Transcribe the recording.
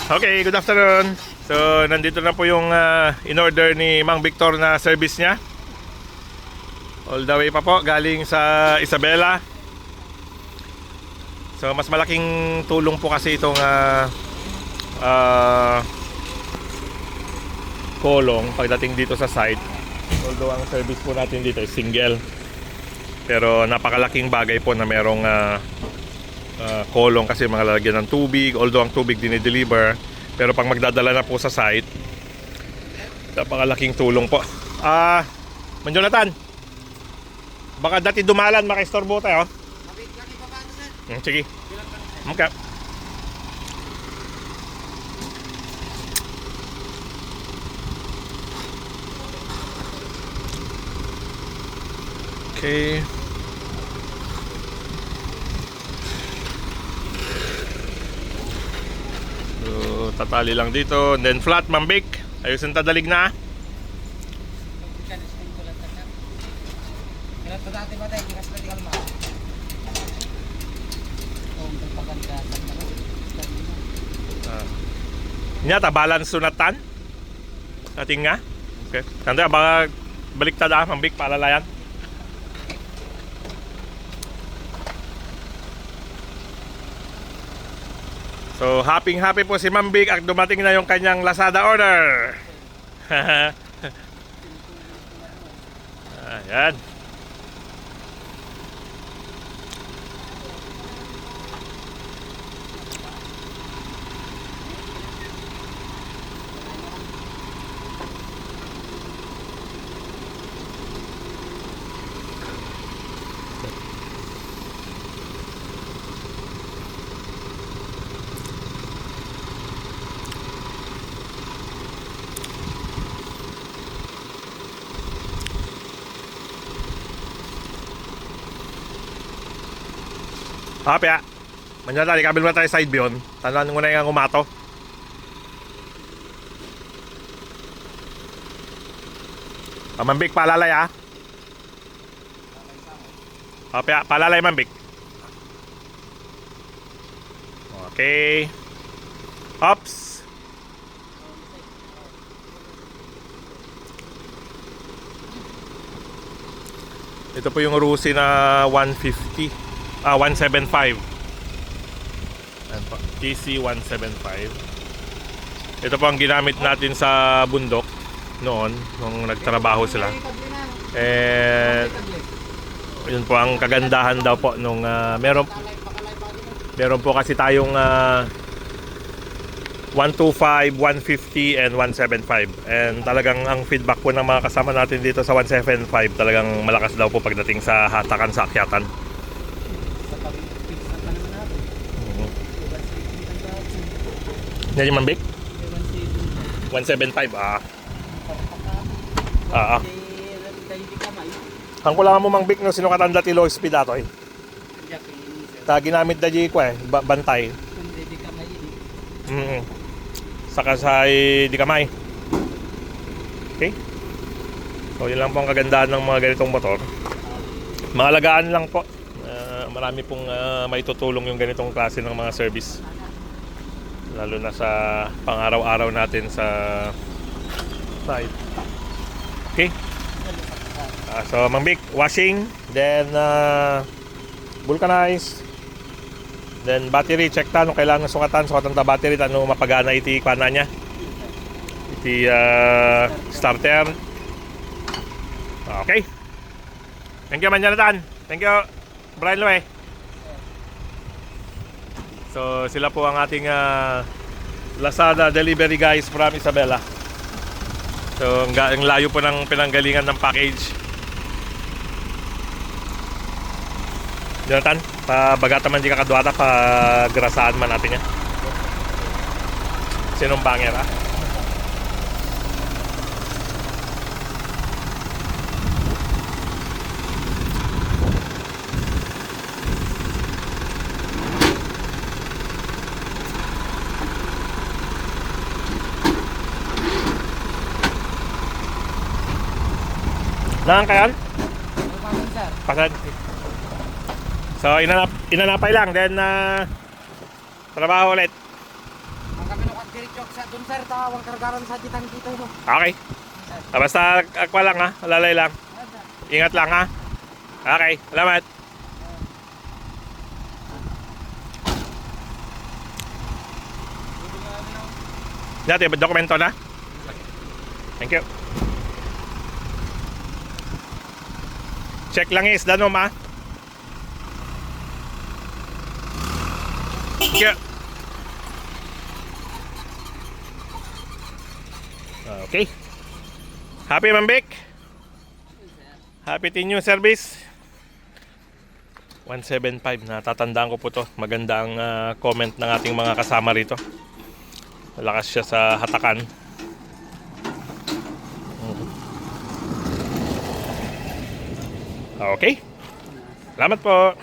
Okay, good afternoon. So, nandito na po yung in-order ni Mang Victor na service niya. All the way pa po, galing sa Isabela. So, mas malaking tulong po kasi itong kolong pagdating dito sa site. Although ang service po natin dito is single, pero napakalaking bagay po na merong kolong kasi mga lalagyan ng tubig. Although ang tubig dinideliver, pero pag magdadala na po sa site, napakalaking tulong po. Man Jonathan, baka dati dumalan makaistorbo tayo. Sige. Okay. Okay. So, tatali lang dito. And then flat, mambik. Ayusin tadalig na. Nyata, balance sunatan. Ating nga. Okay. Kanda, baka baliktad mambik, palalayan. So, happy po si Ma'am Big at dumating na yung kanyang Lazada order. Ayan. Happy ah. Manyata, ikabil mo tayo side view. Tandaan mo na yung umato. Mambik, palalay ah. Happy ah, palalay mambik. Okay. Ops. Ito po yung Rusi na 150. 175. TC 175. Ito po ang ginamit natin sa bundok noon nung nagtrabaho sila. Yun po ang kagandahan daw po nung meron po kasi tayong 125, 150 and 175. And talagang ang feedback po ng mga kasama natin dito sa 175 talagang malakas daw po pagdating sa hatakan sa akyatan. Yan yung mambik? 175 Ang kulangan mo mangbik no sinukatan dati low speed ato eh. Ta ginamit da ko eh bantay. Saka sa di kamay. Okay? So yun lang po ang kagandahan ng mga ganitong motor. Mga alagaan lang po. Marami pong maitutulong yung ganitong klase ng mga service. Lalo na sa pang-araw-araw natin sa site. Okay? So, mangbik, washing, then vulcanize, then battery, check ta nung kailangan sukatan ta battery, tanong mapagana iti kana niya. Iti starter. Okay. Thank you, Manjanatan. Thank you, Brian Loe. So sila po ang ating Lazada delivery guys from Isabela. So ang layo po ng pinanggalingan ng package. Jonathan, pabagata man di ka kadwata, pagrasaan man natin yan. Sinong banger ah? Nangangkayan? Pasan. So inanapay lang, then trabaho ulit. Ang kami Diretso sa dun sir, tawang kargaran sa ditang dito no. Okay. Basta akwa lang ha, lalay lang. Ingat lang ha. Okay, salamat. Dati, dokumento na? Thank you. Check lang is, danom ha. Thank you. Okay. Happy Mambik? Happy New Service? 175, natatandaan ko po to. Maganda ang comment ng ating mga kasama rito. Malakas siya sa hatakan. Okay. Salamat po.